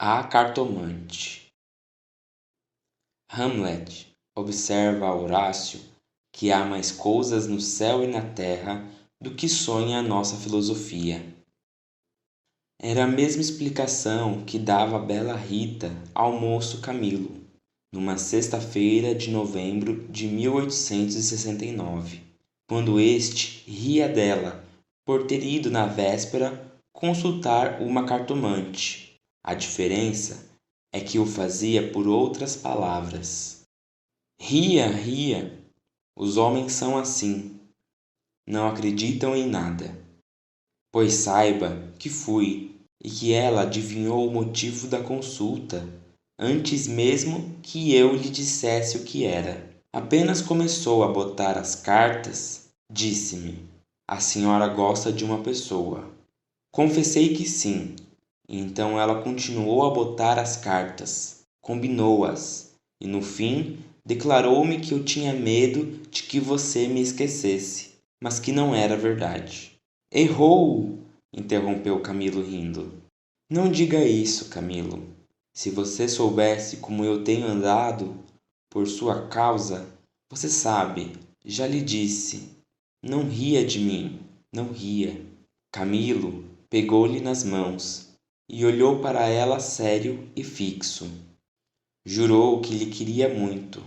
A cartomante. Hamlet observa a Horácio que há mais coisas no céu e na terra do que sonha a nossa filosofia. Era a mesma explicação que dava a bela Rita ao moço Camilo, numa sexta-feira de novembro de 1869, quando este ria dela por ter ido na véspera consultar uma cartomante. A diferença é que o fazia por outras palavras. Ria, ria. Os homens são assim. Não acreditam em nada. Pois saiba que fui e que ela adivinhou o motivo da consulta, antes mesmo que eu lhe dissesse o que era. Apenas começou a botar as cartas, disse-me: a senhora gosta de uma pessoa. Confessei que sim. Então ela continuou a botar as cartas, combinou-as, e no fim declarou-me que eu tinha medo de que você me esquecesse, mas que não era verdade. Errou! Interrompeu Camilo rindo. Não diga isso, Camilo. Se você soubesse como eu tenho andado por sua causa, você sabe, já lhe disse. Não ria de mim, não ria. Camilo pegou-lhe nas mãos e olhou para ela sério e fixo. Jurou que lhe queria muito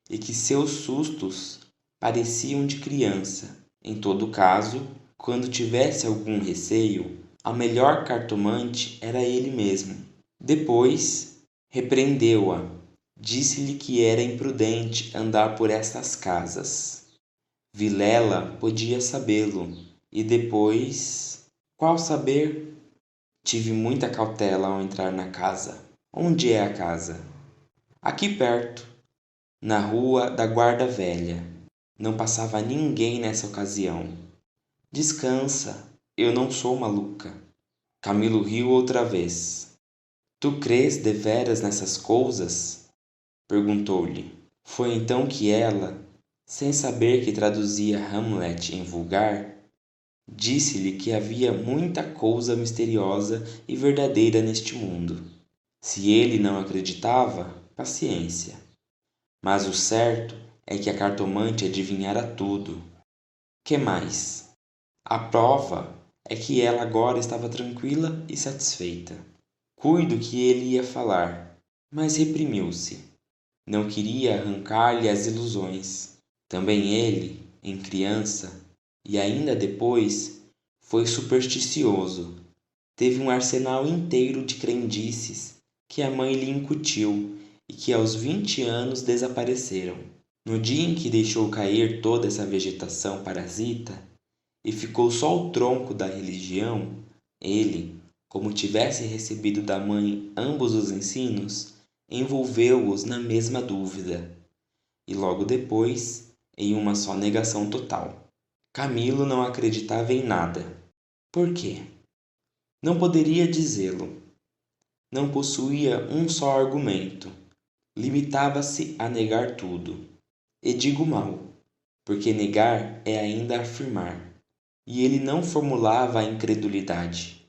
e que seus sustos pareciam de criança. Em todo caso, quando tivesse algum receio, a melhor cartomante era ele mesmo. Depois, repreendeu-a. Disse-lhe que era imprudente andar por estas casas. Vilela podia sabê-lo, e depois... Qual saber? Tive muita cautela ao entrar na casa. Onde é a casa? Aqui perto, na rua da Guarda Velha. Não passava ninguém nessa ocasião. Descansa, eu não sou maluca. Camilo riu outra vez. Tu crês deveras nessas coisas? Perguntou-lhe. Foi então que ela, sem saber que traduzia Hamlet em vulgar, disse-lhe que havia muita coisa misteriosa e verdadeira neste mundo. Se ele não acreditava, paciência. Mas o certo é que a cartomante adivinhara tudo. Que mais? A prova é que ela agora estava tranquila e satisfeita. Cuido que ele ia falar, mas reprimiu-se. Não queria arrancar-lhe as ilusões. Também ele, em criança, e ainda depois, foi supersticioso. Teve um arsenal inteiro de crendices que a mãe lhe incutiu e que aos 20 anos desapareceram. No dia em que deixou cair toda essa vegetação parasita e ficou só o tronco da religião, ele, como tivesse recebido da mãe ambos os ensinos, envolveu-os na mesma dúvida, e logo depois em uma só negação total. Camilo não acreditava em nada. Por quê? Não poderia dizê-lo. Não possuía um só argumento. Limitava-se a negar tudo. E digo mal, porque negar é ainda afirmar. E ele não formulava a incredulidade.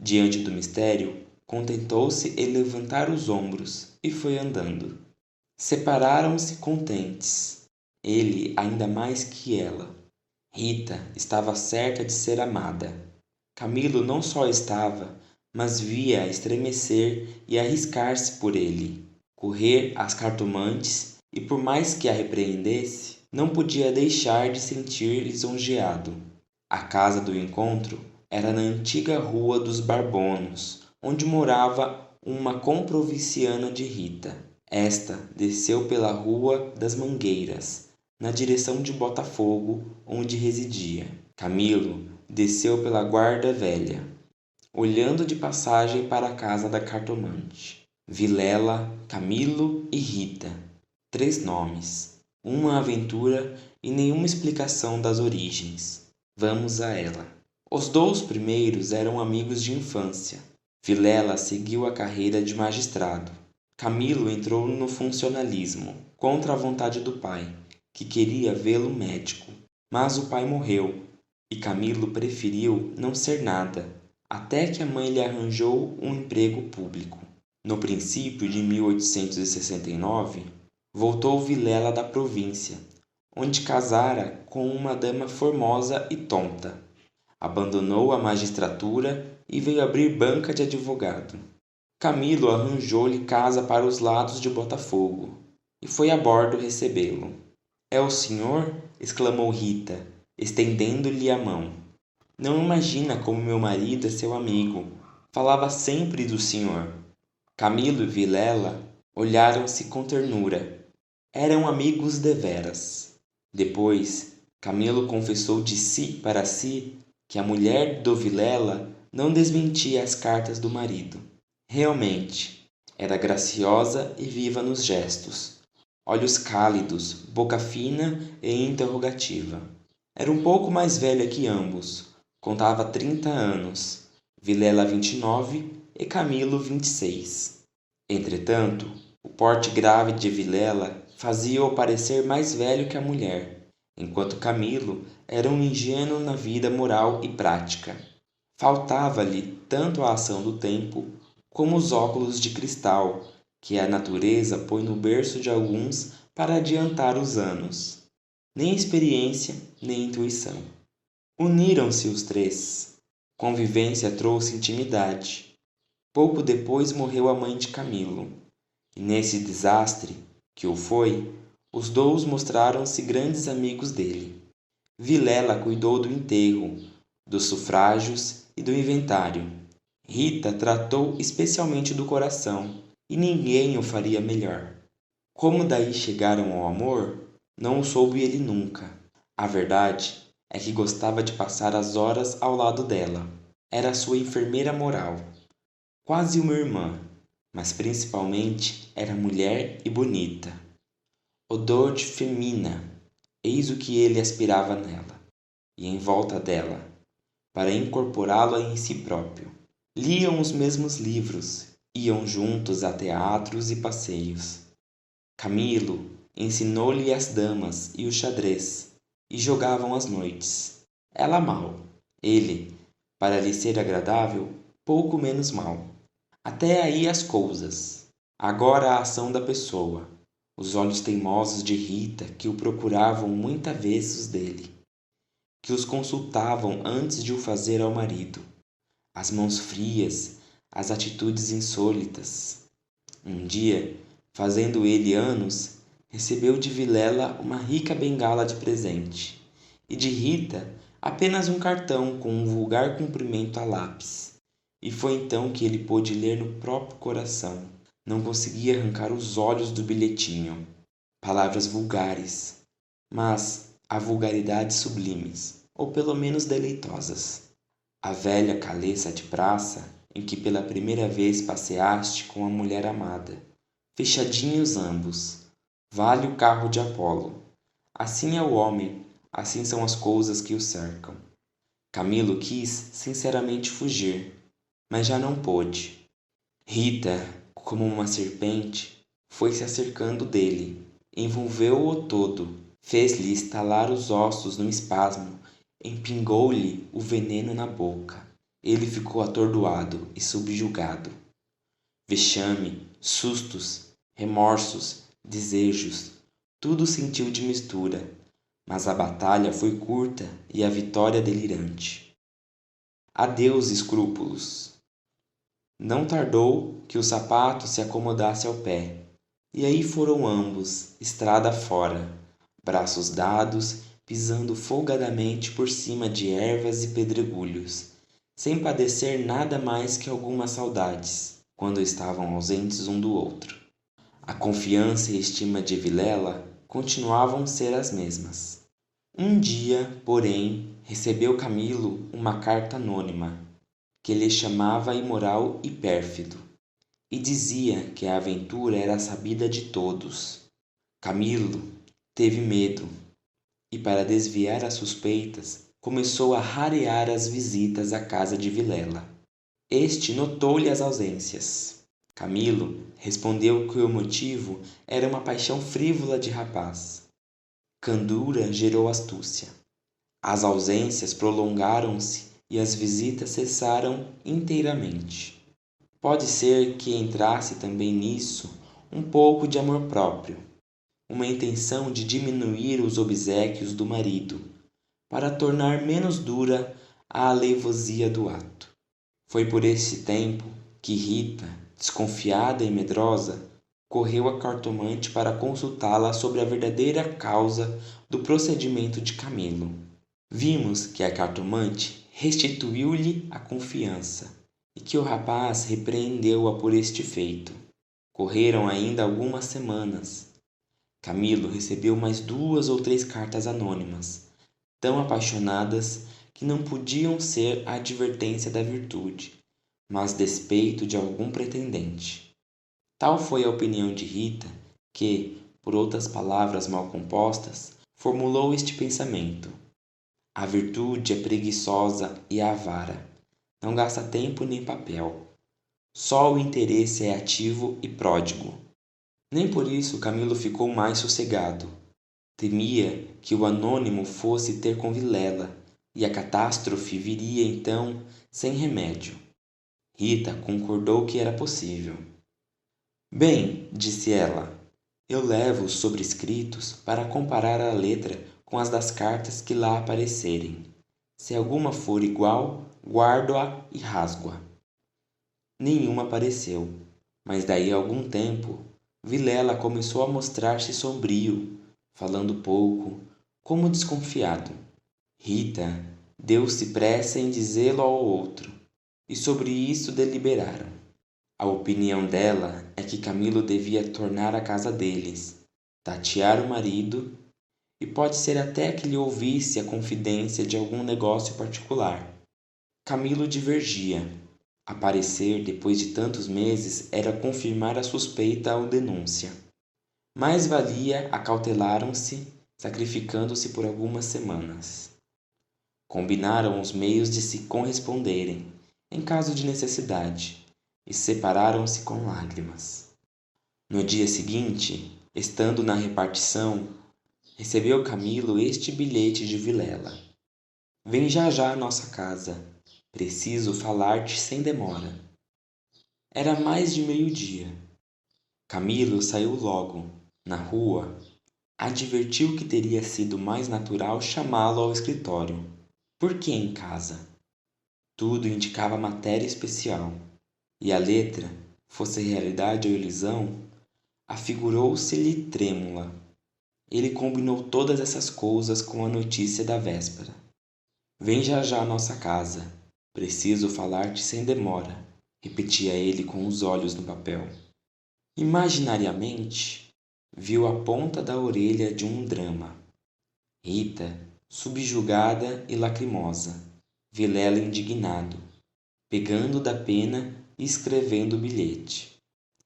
Diante do mistério, contentou-se em levantar os ombros e foi andando. Separaram-se contentes, ele ainda mais que ela. Rita estava certa de ser amada. Camilo não só estava, mas via-a estremecer e arriscar-se por ele, correr às cartomantes e, por mais que a repreendesse, não podia deixar de sentir lisonjeado. A casa do encontro era na antiga Rua dos Barbonos, onde morava uma comprovinciana de Rita. Esta desceu pela Rua das Mangueiras, na direção de Botafogo, onde residia. Camilo desceu pela Guarda Velha, olhando de passagem para a casa da cartomante. Vilela, Camilo e Rita. 3 nomes, uma aventura e nenhuma explicação das origens. Vamos a ela. Os 2 primeiros eram amigos de infância. Vilela seguiu a carreira de magistrado. Camilo entrou no funcionalismo, contra a vontade do pai, que queria vê-lo médico. Mas o pai morreu, e Camilo preferiu não ser nada, até que a mãe lhe arranjou um emprego público. No princípio de 1869, voltou Vilela da província, onde casara com uma dama formosa e tonta. Abandonou a magistratura e veio abrir banca de advogado. Camilo arranjou-lhe casa para os lados de Botafogo e foi a bordo recebê-lo. É o senhor? Exclamou Rita, estendendo-lhe a mão. Não imagina como meu marido é seu amigo. Falava sempre do senhor. Camilo e Vilela olharam-se com ternura. Eram amigos deveras. Depois, Camilo confessou de si para si que a mulher do Vilela não desmentia as cartas do marido. Realmente, era graciosa e viva nos gestos, olhos cálidos, boca fina e interrogativa. Era um pouco mais velha que ambos, contava 30 anos, Vilela 29 e Camilo 26. Entretanto, o porte grave de Vilela fazia-o parecer mais velho que a mulher, enquanto Camilo era um ingênuo na vida moral e prática. Faltava-lhe tanto a ação do tempo como os óculos de cristal que a natureza põe no berço de alguns para adiantar os anos. Nem experiência, nem intuição. Uniram-se os três. Convivência trouxe intimidade. Pouco depois morreu a mãe de Camilo. E nesse desastre, que o foi, os dous mostraram-se grandes amigos dele. Vilela cuidou do enterro, dos sufrágios e do inventário. Rita tratou especialmente do coração, e ninguém o faria melhor. Como daí chegaram ao amor, não o soube ele nunca. A verdade é que gostava de passar as horas ao lado dela. Era sua enfermeira moral, quase uma irmã, mas principalmente era mulher e bonita. Odor de femina, eis o que ele aspirava nela, e em volta dela, para incorporá-la em si próprio. Liam os mesmos livros, iam juntos a teatros e passeios. Camilo ensinou-lhe as damas e o xadrez, e jogavam às noites. Ela mal, ele, para lhe ser agradável, pouco menos mal. Até aí as cousas. Agora a ação da pessoa, os olhos teimosos de Rita que o procuravam muita vezes dele, que os consultavam antes de o fazer ao marido. As mãos frias, as atitudes insólitas. Um dia, fazendo ele anos, recebeu de Vilela uma rica bengala de presente, e de Rita apenas um cartão com um vulgar cumprimento a lápis. E foi então que ele pôde ler no próprio coração. Não conseguia arrancar os olhos do bilhetinho. Palavras vulgares, mas há vulgaridades sublimes, ou pelo menos deleitosas. A velha caleça de praça em que pela primeira vez passeaste com a mulher amada. Fechadinhos ambos. Vale o carro de Apolo. Assim é o homem, assim são as coisas que o cercam. Camilo quis sinceramente fugir, mas já não pôde. Rita, como uma serpente, foi se acercando dele, envolveu-o todo, fez-lhe estalar os ossos num espasmo, empingou-lhe o veneno na boca. Ele ficou atordoado e subjugado. Vexame, sustos, remorsos, desejos, tudo sentiu de mistura, mas a batalha foi curta e a vitória delirante. Adeus escrúpulos. Não tardou que o sapato se acomodasse ao pé, e aí foram ambos, estrada fora, braços dados, pisando folgadamente por cima de ervas e pedregulhos, sem padecer nada mais que algumas saudades, quando estavam ausentes um do outro. A confiança e estima de Vilela continuavam ser as mesmas. Um dia, porém, recebeu Camilo uma carta anônima, que lhe chamava imoral e pérfido, e dizia que a aventura era sabida de todos. Camilo teve medo, e para desviar as suspeitas, começou a rarear as visitas à casa de Vilela. Este notou-lhe as ausências. Camilo respondeu que o motivo era uma paixão frívola de rapaz. Candura gerou astúcia. As ausências prolongaram-se e as visitas cessaram inteiramente. Pode ser que entrasse também nisso um pouco de amor próprio, uma intenção de diminuir os obséquios do marido, para tornar menos dura a aleivosia do ato. Foi por esse tempo que Rita, desconfiada e medrosa, correu à cartomante para consultá-la sobre a verdadeira causa do procedimento de Camilo. Vimos que a cartomante restituiu-lhe a confiança e que o rapaz repreendeu-a por este feito. Correram ainda algumas semanas. Camilo recebeu mais 2 ou 3 cartas anônimas, tão apaixonadas que não podiam ser a advertência da virtude, mas despeito de algum pretendente. Tal foi a opinião de Rita que, por outras palavras mal compostas, formulou este pensamento: a virtude é preguiçosa e avara, não gasta tempo nem papel. Só o interesse é ativo e pródigo. Nem por isso Camilo ficou mais sossegado. Temia que o anônimo fosse ter com Vilela, e a catástrofe viria então sem remédio. Rita concordou que era possível. Bem, disse ela, eu levo os sobrescritos para comparar a letra com as das cartas que lá aparecerem. Se alguma for igual, guardo-a e rasgo-a. Nenhuma apareceu, mas daí a algum tempo, Vilela começou a mostrar-se sombrio, falando pouco, como desconfiado. Rita deu-se pressa em dizê-lo ao outro, e sobre isso deliberaram. A opinião dela é que Camilo devia tornar à casa deles, tatear o marido, e pode ser até que lhe ouvisse a confidência de algum negócio particular. Camilo divergia. Aparecer depois de tantos meses era confirmar a suspeita ou denúncia. Mais valia acautelaram-se, sacrificando-se por algumas semanas. Combinaram os meios de se corresponderem, em caso de necessidade, e separaram-se com lágrimas. No dia seguinte, estando na repartição, recebeu Camilo este bilhete de Vilela. Vem já à nossa casa. Preciso falar-te sem demora. Era mais de meio-dia. Camilo saiu logo. Na rua, advertiu que teria sido mais natural chamá-lo ao escritório. Por que em casa? Tudo indicava matéria especial. E a letra, fosse realidade ou ilusão, afigurou-se-lhe trêmula. Ele combinou todas essas coisas com a notícia da véspera. Vem já à nossa casa. Preciso falar-te sem demora, repetia ele com os olhos no papel. Imaginariamente, viu a ponta da orelha de um drama. Rita, subjugada e lacrimosa. Vilela indignado, pegando da pena e escrevendo o bilhete,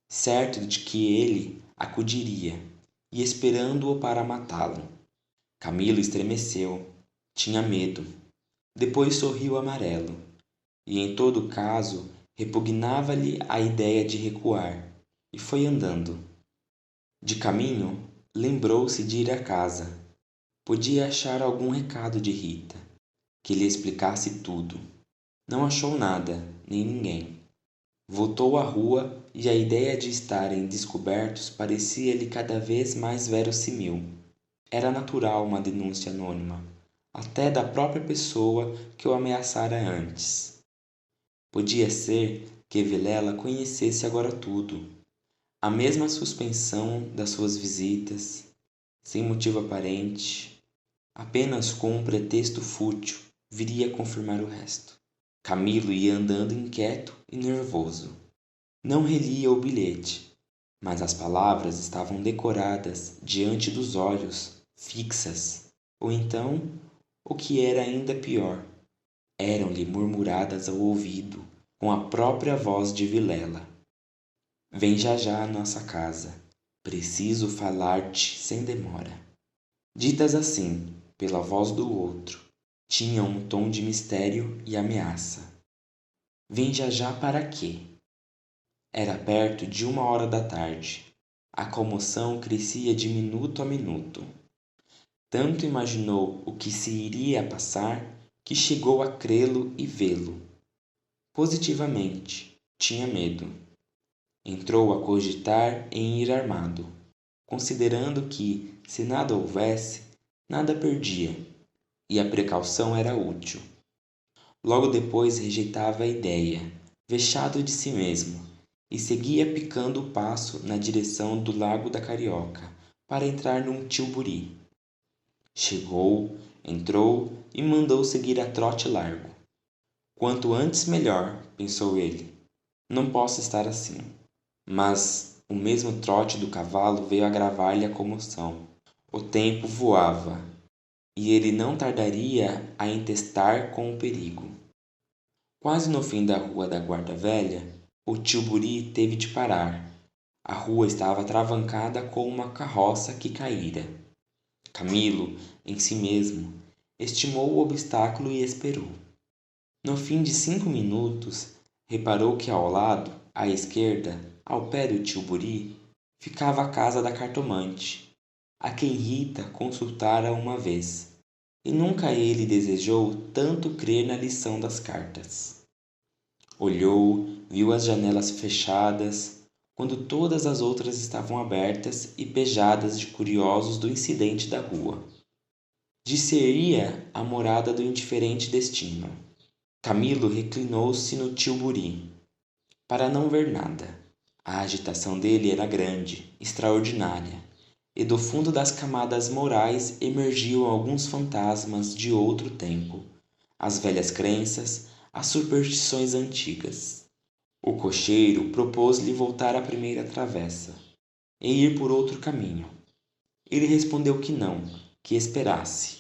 certo de que ele acudiria e esperando-o para matá-lo. Camilo estremeceu, tinha medo. Depois sorriu amarelo. E em todo caso repugnava-lhe a ideia de recuar, e foi andando. De caminho, lembrou-se de ir à casa. Podia achar algum recado de Rita, que lhe explicasse tudo. Não achou nada, nem ninguém. Voltou à rua e a ideia de estarem descobertos parecia-lhe cada vez mais verossímil. Era natural uma denúncia anônima, até da própria pessoa que o ameaçara antes. Podia ser que Vilela conhecesse agora tudo. A mesma suspensão das suas visitas, sem motivo aparente, apenas com um pretexto fútil, viria a confirmar o resto. Camilo ia andando inquieto e nervoso. Não relia o bilhete, mas as palavras estavam decoradas diante dos olhos, fixas. Ou então, o que era ainda pior, eram-lhe murmuradas ao ouvido, com a própria voz de Vilela. Vem já à nossa casa. Preciso falar-te sem demora. Ditas assim, pela voz do outro, tinham um tom de mistério e ameaça. Vem já para quê? Era perto de 1 hora da tarde. A comoção crescia de minuto a minuto. Tanto imaginou o que se iria passar que chegou a crê-lo e vê-lo. Positivamente, Tinha medo. Entrou a cogitar em ir armado, considerando que, se nada houvesse, nada perdia, e a precaução era útil. Logo depois rejeitava a ideia, vexado de si mesmo, e seguia picando o passo na direção do Lago da Carioca, para entrar num tilbury. Chegou, entrou e mandou seguir a trote largo. Quanto antes melhor, pensou ele. Não posso estar assim. Mas o mesmo trote do cavalo veio agravar-lhe a comoção. O tempo voava, e ele não tardaria a entestar com o perigo. Quase no fim da rua da Guarda Velha, o tilbury teve de parar. A rua estava atravancada com uma carroça que caíra. Camilo, em si mesmo, estimou o obstáculo e esperou. No fim de 5 minutos, reparou que ao lado, à esquerda, ao pé do tilbury, ficava a casa da cartomante, a quem Rita consultara uma vez, e nunca ele desejou tanto crer na lição das cartas. Olhou, viu as janelas fechadas, quando todas as outras estavam abertas e pejadas de curiosos do incidente da rua. Dir-se-ia a morada do indiferente destino. Camilo reclinou-se no tilbury, para não ver nada. A agitação dele era grande, extraordinária, e do fundo das camadas morais emergiam alguns fantasmas de outro tempo, as velhas crenças, as superstições antigas. O cocheiro propôs-lhe voltar à primeira travessa e ir por outro caminho. Ele respondeu que não, que esperasse,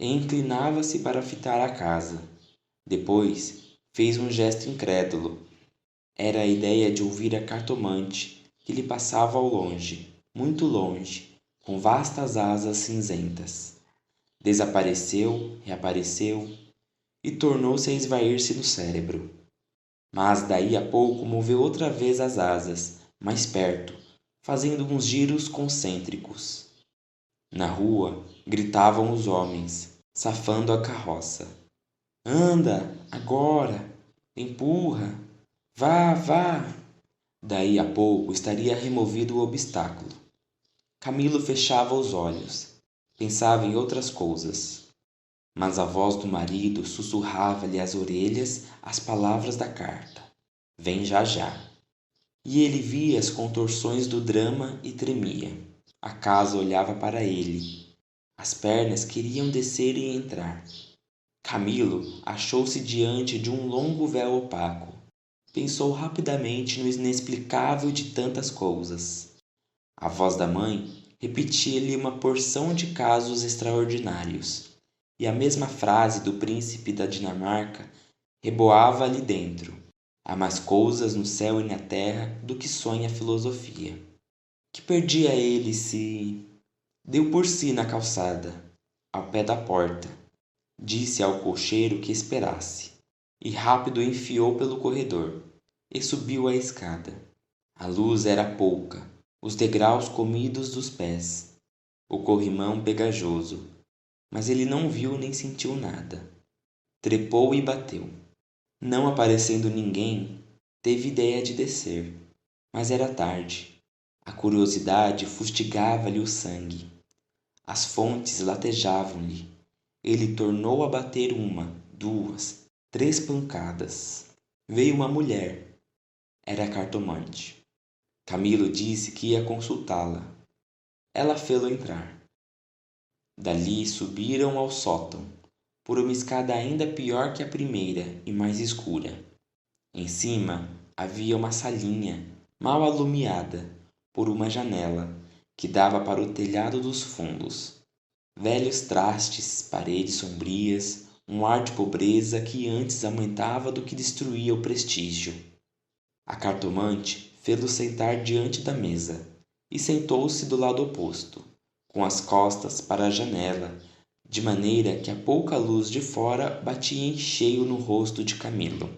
e inclinava-se para fitar a casa. Depois fez um gesto incrédulo. Era a ideia de ouvir a cartomante, que lhe passava ao longe, muito longe, com vastas asas cinzentas. Desapareceu, reapareceu e tornou-se a esvair-se no cérebro. Mas daí a pouco moveu outra vez as asas, mais perto, fazendo uns giros concêntricos. Na rua gritavam os homens, safando a carroça. Anda, agora! Empurra! Vá, vá! Daí a pouco estaria removido o obstáculo. Camilo fechava os olhos, pensava em outras coisas. Mas a voz do marido sussurrava-lhe às orelhas as palavras da carta. Vem já já. E ele via as contorções do drama e tremia. A casa olhava para ele. As pernas queriam descer e entrar. Camilo achou-se diante de um longo véu opaco. Pensou rapidamente no inexplicável de tantas coisas. A voz da mãe repetia-lhe uma porção de casos extraordinários, e a mesma frase do príncipe da Dinamarca reboava ali dentro. Há mais coisas no céu e na terra do que sonha a filosofia. Que perdia ele se... Deu por si na calçada, ao pé da porta. Disse ao cocheiro que esperasse, e rápido enfiou pelo corredor, e subiu a escada. A luz era pouca, os degraus comidos dos pés, o corrimão pegajoso, mas ele não viu nem sentiu nada. Trepou e bateu. Não aparecendo ninguém, teve ideia de descer, mas era tarde. A curiosidade fustigava-lhe o sangue. As fontes latejavam-lhe. Ele tornou a bater uma, duas, 3 pancadas. Veio uma mulher. Era a cartomante. Camilo disse que ia consultá-la. Ela fê-lo entrar. Dali subiram ao sótão, por uma escada ainda pior que a primeira e mais escura. Em cima havia uma salinha, mal alumiada, por uma janela, que dava para o telhado dos fundos. Velhos trastes, paredes sombrias, um ar de pobreza que antes aumentava do que destruía o prestígio. A cartomante fê-lo sentar diante da mesa e sentou-se do lado oposto, com as costas para a janela, de maneira que a pouca luz de fora batia em cheio no rosto de Camilo.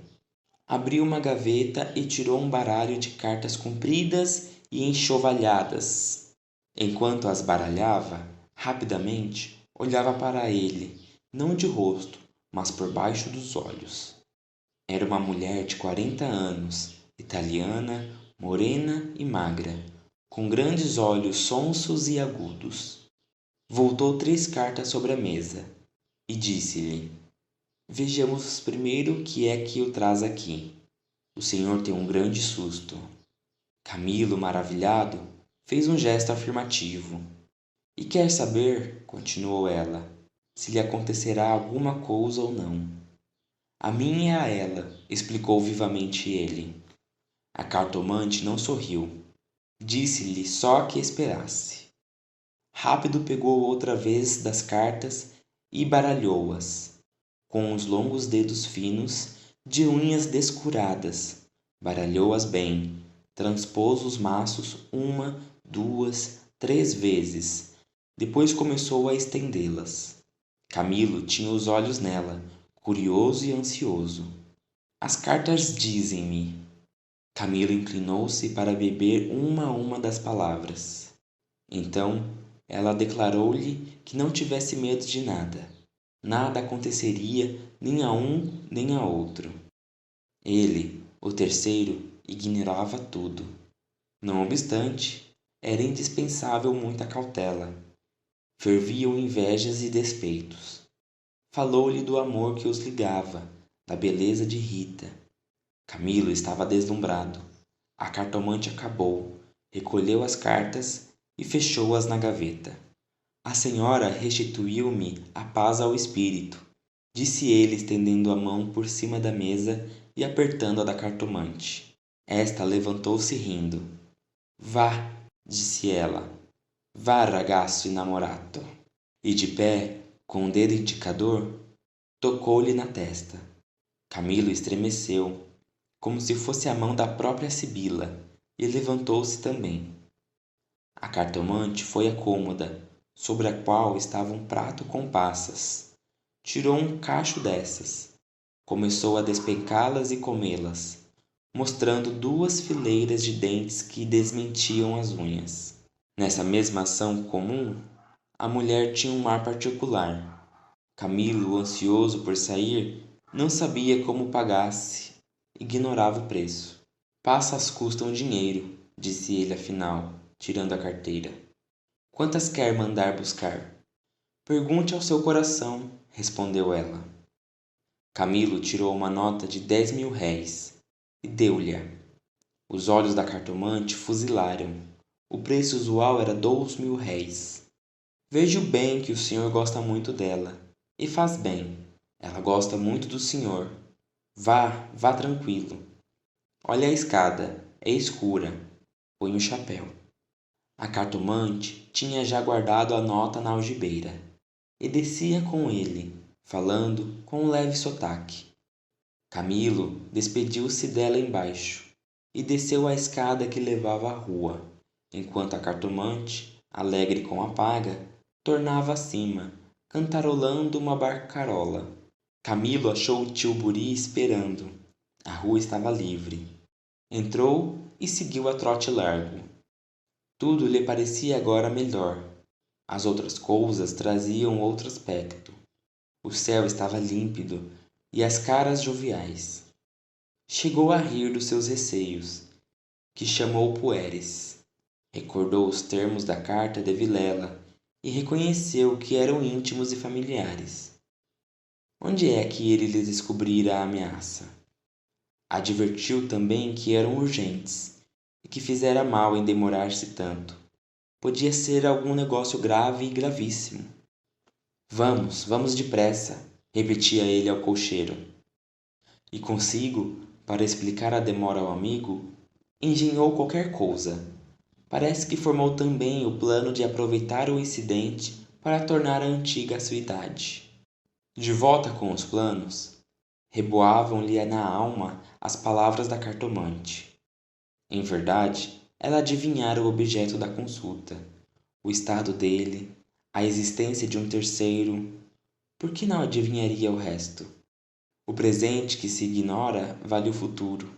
Abriu uma gaveta e tirou um baralho de cartas compridas e enxovalhadas. Enquanto as baralhava, rapidamente, olhava para ele, não de rosto, mas por baixo dos olhos. Era uma mulher de 40 anos, italiana, morena e magra, com grandes olhos sonsos e agudos. Voltou 3 cartas sobre a mesa e disse-lhe: Vejamos primeiro o que é que o traz aqui. O senhor tem um grande susto. Camilo, maravilhado, fez um gesto afirmativo. E quer saber, continuou ela, se lhe acontecerá alguma coisa ou não. A mim é a ela, explicou vivamente ele. A cartomante não sorriu. Disse-lhe só que esperasse. Rápido pegou outra vez das cartas e baralhou-as, com os longos dedos finos, de unhas descuradas. Baralhou-as bem, transpôs os maços 1, 2, 3 vezes. Depois começou a estendê-las. Camilo tinha os olhos nela, curioso e ansioso. As cartas dizem-me. Camilo inclinou-se para beber uma a uma das palavras. Então, ela declarou-lhe que não tivesse medo de nada. Nada aconteceria nem a um nem a outro. Ele, o terceiro, ignorava tudo. Não obstante, era indispensável muita cautela. Ferviam invejas e despeitos. Falou-lhe do amor que os ligava, da beleza de Rita. Camilo estava deslumbrado. A cartomante acabou, recolheu as cartas e fechou-as na gaveta. A senhora restituiu-me a paz ao espírito, disse ele estendendo a mão por cima da mesa e apertando a da cartomante. Esta levantou-se rindo. Vá, disse ela. Vá, ragazzo innamorato. E de pé, com o dedo indicador, tocou-lhe na testa. Camilo estremeceu, como se fosse a mão da própria Sibila, e levantou-se também. A cartomante foi à cômoda, sobre a qual estava um prato com passas. Tirou um cacho dessas. Começou a despencá-las e comê-las, mostrando 2 fileiras de dentes que desmentiam as unhas. Nessa mesma ação comum, a mulher tinha um ar particular. Camilo, ansioso por sair, não sabia como pagasse. Ignorava o preço. Passas custam dinheiro, disse ele afinal, tirando a carteira. Quantas quer mandar buscar? Pergunte ao seu coração, respondeu ela. Camilo tirou uma nota de 10.000 réis e deu-lhe-a. Os olhos da cartomante fuzilaram. O preço usual era 2.000 réis. Vejo bem que o senhor gosta muito dela. E faz bem. Ela gosta muito do senhor. Vá, vá tranquilo. Olha a escada. É escura. Põe o chapéu. A cartomante tinha já guardado a nota na algibeira. E descia com ele, falando com um leve sotaque. Camilo despediu-se dela embaixo e desceu a escada que levava à rua, enquanto a cartomante, alegre com a paga, tornava acima, cantarolando uma barcarola. Camilo achou o tio Buri esperando. A rua estava livre. Entrou e seguiu a trote largo. Tudo lhe parecia agora melhor. As outras coisas traziam outro aspecto. O céu estava límpido e as caras joviais. Chegou a rir dos seus receios, que chamou puéreis. Recordou os termos da carta de Vilela e reconheceu que eram íntimos e familiares. Onde é que ele lhe descobrira a ameaça? Advertiu também que eram urgentes e que fizera mal em demorar-se tanto. Podia ser algum negócio grave e gravíssimo. Vamos, vamos depressa, repetia ele ao cocheiro. E consigo, para explicar a demora ao amigo, engenhou qualquer coisa. Parece que formou também o plano de aproveitar o incidente para tornar a antiga a sua idade. De volta com os planos, reboavam-lhe na alma as palavras da cartomante. Em verdade, ela adivinhara o objeto da consulta, o estado dele, a existência de um terceiro. Por que não adivinharia o resto? O presente que se ignora vale o futuro.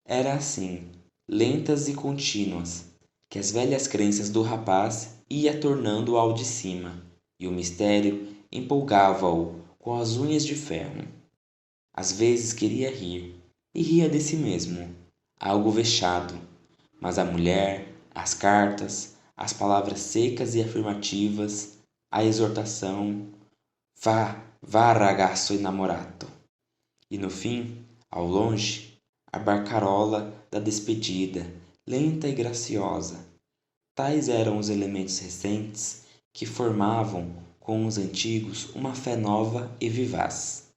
Era assim, lentas e contínuas, que as velhas crenças do rapaz ia tornando ao de cima, e o mistério empolgava-o com as unhas de ferro. Às vezes queria rir, e ria de si mesmo, algo vexado, mas a mulher, as cartas, as palavras secas e afirmativas, a exortação, vá, vá ragazzo innamorato. E no fim, ao longe, a barcarola da despedida, lenta e graciosa. Tais eram os elementos recentes que formavam com os antigos uma fé nova e vivaz.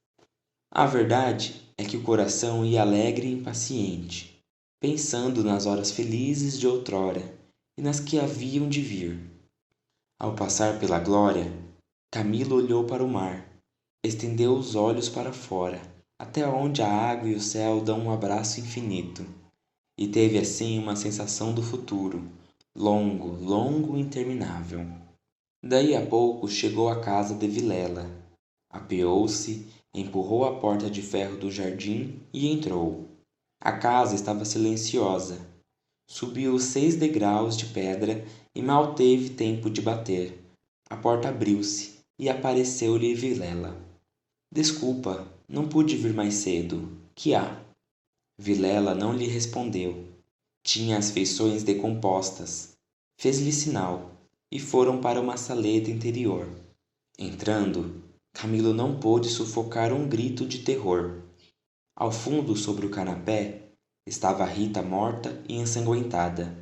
A verdade é que o coração ia alegre e impaciente, pensando nas horas felizes de outrora e nas que haviam de vir. Ao passar pela glória, Camilo olhou para o mar, estendeu os olhos para fora, até onde a água e o céu dão um abraço infinito, e teve assim uma sensação do futuro, longo, longo e interminável. Daí a pouco chegou à casa de Vilela. Apeou-se, empurrou a porta de ferro do jardim e entrou. A casa estava silenciosa. Subiu os 6 degraus de pedra e mal teve tempo de bater. A porta abriu-se e apareceu-lhe Vilela. Desculpa, não pude vir mais cedo. Que há? Vilela não lhe respondeu. Tinha as feições decompostas. Fez-lhe sinal e foram para uma saleta interior. Entrando, Camilo não pôde sufocar um grito de terror. Ao fundo, sobre o canapé, estava Rita morta e ensanguentada.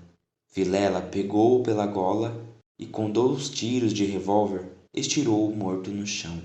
Vilela pegou-o pela gola e, com 2 tiros de revólver, estirou-o morto no chão.